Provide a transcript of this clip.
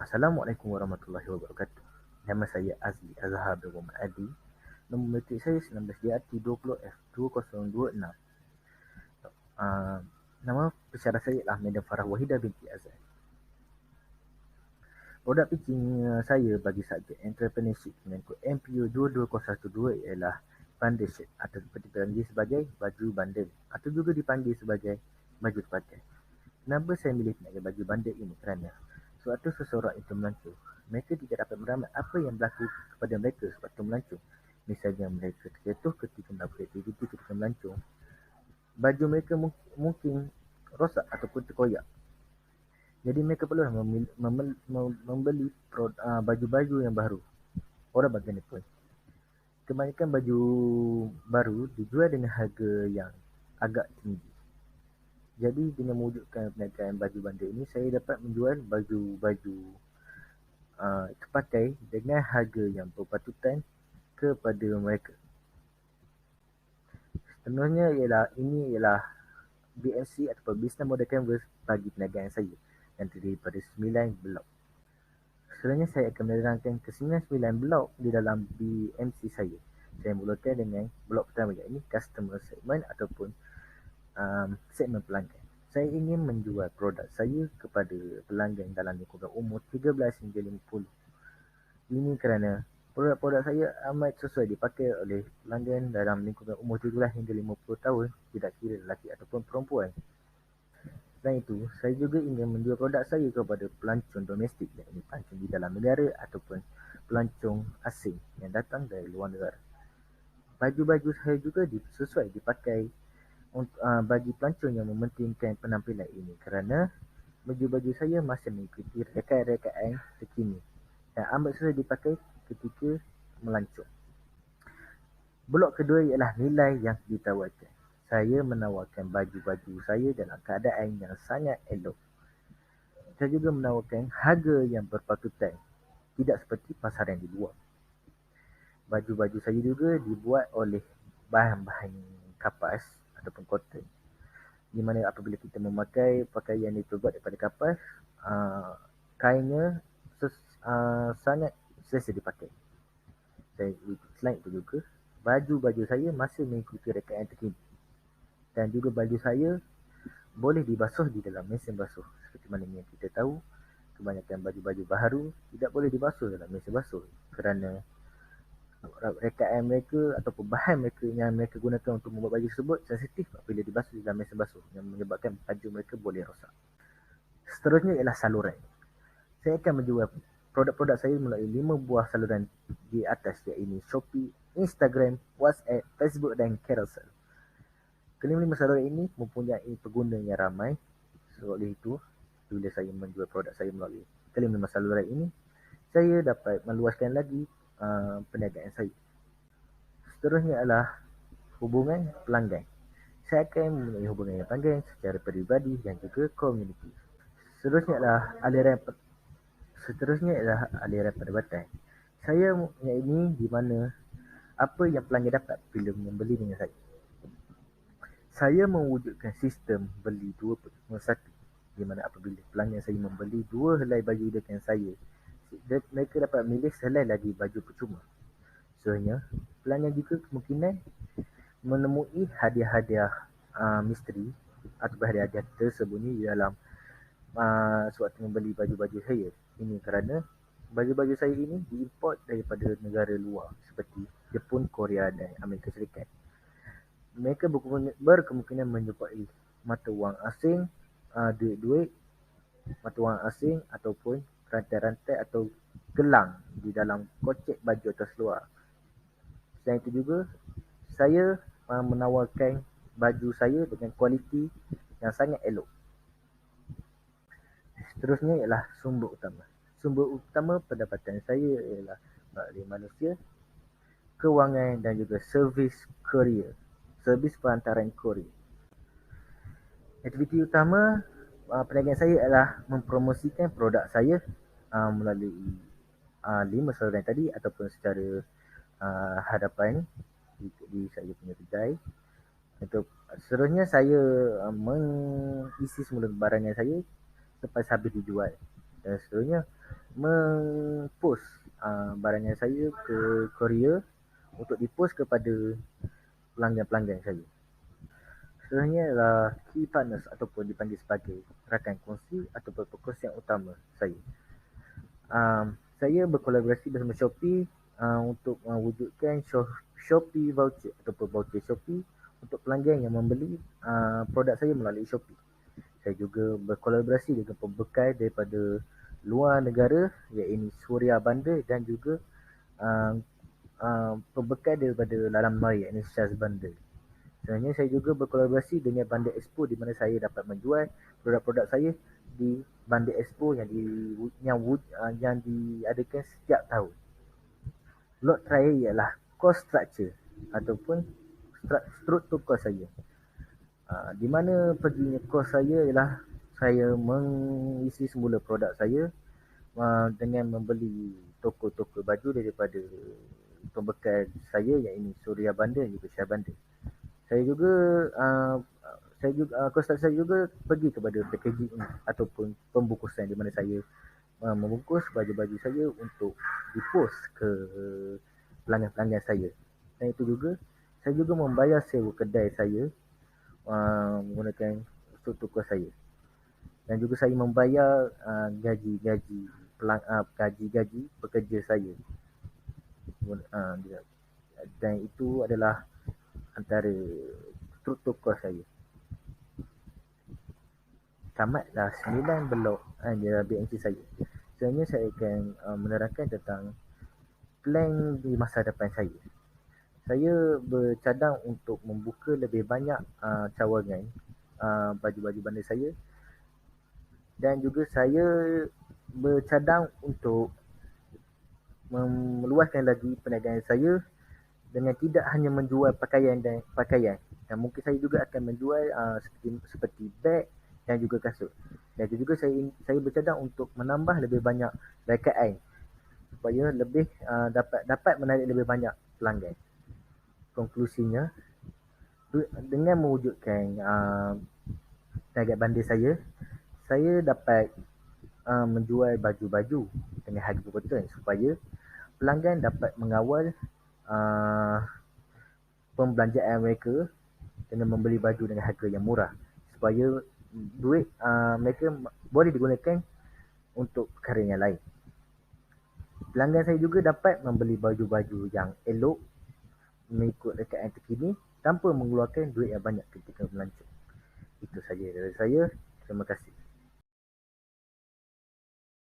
Assalamualaikum warahmatullahi wabarakatuh. Nama saya Azli Azhar bin Muhammad Adi. Nombor metrik saya 19DRT20F2026. Nama pensyarah saya ialah Madam Farah Wahidah binti Azhar. Produk pitching saya bagi subjek entrepreneurship mengikut MPU 22012 ialah bundle shirt atau dipanggil sebagai baju bandel atau juga dipanggil sebagai baju terpakai. Kenapa saya milih pakai baju bandel ini? Kerana sewaktu seseorang itu melancong, mereka tidak dapat meramal apa yang berlaku kepada mereka sewaktu melancong. Misalnya mereka terjatuh ketika melakukan aktiviti ketika melancong, baju mereka mungkin rosak ataupun terkoyak. Jadi mereka perlu membeli baju-baju yang baru. Orang bagian pun. Kebanyakan baju baru dijual dengan harga yang agak tinggi. Jadi dengan mewujudkan perniagaan baju bandar ini, saya dapat menjual baju-baju terpakai dengan harga yang berpatutan kepada mereka. Sebenarnya ini ialah BMC atau Business Model Canvas bagi perniagaan saya yang terdiri daripada 9 blok. Sebenarnya saya akan menerangkan ke 9 blok di dalam BMC saya. Saya mulakan dengan blok pertama, iaitu customer segment ataupun segmen pelanggan. Saya ingin menjual produk saya kepada pelanggan dalam lingkungan umur 13 hingga 50. Ini kerana produk-produk saya amat sesuai dipakai oleh pelanggan dalam lingkungan umur 13 hingga 50 tahun, tidak kira lelaki ataupun perempuan. Selain itu, saya juga ingin menjual produk saya kepada pelancong domestik, iaitu pelancong di dalam negara ataupun pelancong asing yang datang dari luar negara. Baju-baju saya juga sesuai dipakai bagi pelancong yang mementingkan penampilan ini kerana baju-baju saya masih mengikuti rekaan-rekaan terkini yang amat susah dipakai ketika melancong. Blok kedua ialah nilai yang ditawarkan. Saya menawarkan baju-baju saya dalam keadaan yang sangat elok. Saya juga menawarkan harga yang berpatutan, tidak seperti pasaran di luar. Baju-baju saya juga dibuat oleh bahan-bahan kapas ataupun cotton, di mana apabila kita memakai pakaian itu terbuat daripada kapas, kainnya sangat selesa dipakai. Selain itu juga, baju-baju saya masih mengikuti rekaan terkini. Dan juga baju saya boleh dibasuh di dalam mesin basuh. Seperti mana yang kita tahu, kebanyakan baju-baju baharu tidak boleh dibasuh dalam mesin basuh kerana rekaan mereka ataupun bahan mereka yang mereka gunakan untuk membuat baju tersebut sensitif apabila dibasuh di dalam mesin basuh, yang menyebabkan baju mereka boleh rosak. Seterusnya ialah saluran. Saya akan menjual produk-produk saya melalui 5 buah saluran di atas, iaitu Shopee, Instagram, WhatsApp, Facebook dan Carousel. Kelima-lima saluran ini mempunyai pengguna yang ramai. Oleh itu, bila saya menjual produk saya melalui kelima-lima saluran ini, saya dapat meluaskan lagi perniagaan saya. Seterusnya adalah hubungan pelanggan. Saya akan mempunyai hubungan dengan pelanggan secara peribadi dan juga komuniti. Seterusnya adalah aliran pendapatan. Saya mempunyai di mana apa yang pelanggan dapat bila membeli dengan saya. Saya mewujudkan sistem beli 2/1, di mana apabila pelanggan saya membeli 2 helai baju dengan saya, mereka dapat memilih sehelai lagi baju percuma. Sebenarnya, pelanggan juga kemungkinan menemui hadiah-hadiah misteri atau hadiah-hadiah tersembunyi di dalam sewaktu membeli baju-baju saya. Ini kerana baju-baju saya ini diimport daripada negara luar seperti Jepun, Korea dan Amerika Syarikat. Mereka berkemungkinan menjumpai mata wang asing, duit-duit, mata wang asing ataupun rantai-rantai atau gelang di dalam kocek baju atas luar. Selain itu juga, saya menawarkan baju saya dengan kualiti yang sangat elok. Seterusnya ialah sumber utama. Sumber utama pendapatan saya ialah melalui manusia, kewangan dan juga servis kurier, servis perantaran kurier. Aktiviti utama perniagaan saya adalah mempromosikan produk saya melalui 5 saluran tadi ataupun secara hadapan di saya punya kedai. Untuk seterusnya saya mengisi semula barangan saya lepas habis dijual. Dan seterusnya mempost barangan saya ke Korea untuk dipost kepada pelanggan-pelanggan saya. Sebenarnya adalah key partners ataupun dipanggil sebagai rakan kongsi ataupun perkongsian utama saya. Saya berkolaborasi bersama Shopee untuk mewujudkan Shopee voucher ataupun voucher Shopee untuk pelanggan yang membeli produk saya melalui Shopee. Saya juga berkolaborasi dengan pembekal daripada luar negara iaitu Suria Bundle dan juga uh, pembekal daripada dalam negara iaitu Shaz Bundle. Sebenarnya saya juga berkolaborasi dengan Bandar Expo di mana saya dapat menjual produk-produk saya di Bandar Expo yang diadakan setiap tahun. Lot terakhir ialah cost structure ataupun struktur cost saya. Di mana perginya cost saya ialah saya mengisi semula produk saya dengan membeli toko-toko baju daripada pembekal saya iaitu Suria Bandar dan juga Syah Bandar. Saya juga cost saya juga pergi kepada packaging ataupun pembungkusan di mana saya membungkus baju-baju saya untuk dipost ke pelanggan-pelanggan saya. Dan itu juga saya juga membayar sewa kedai saya menggunakan struktur kos saya. Dan juga saya membayar gaji-gaji pekerja saya. Dan itu adalah antara struktur kos saya. Tamatlah 9 blok BNC saya. Sebenarnya saya akan menerangkan tentang plan di masa depan saya. Saya bercadang untuk membuka lebih banyak cawangan baju-baju bandar saya dan juga saya bercadang untuk meluaskan lagi perniagaan saya dengan tidak hanya menjual pakaian. Dan mungkin saya juga akan menjual seperti beg dan juga kasut. Dan juga saya bercadang untuk menambah lebih banyak raikaan supaya lebih dapat menarik lebih banyak pelanggan. Konklusinya, dengan mewujudkan target bandar saya dapat menjual baju-baju dengan harga betul supaya pelanggan dapat mengawal pembelanjaan mereka dengan membeli baju dengan harga yang murah supaya duit mereka boleh digunakan untuk perkara yang lain. Pelanggan saya juga dapat membeli baju-baju yang elok mengikut rekaan terkini tanpa mengeluarkan duit yang banyak ketika melancong. Itu saja dari saya. Terima kasih.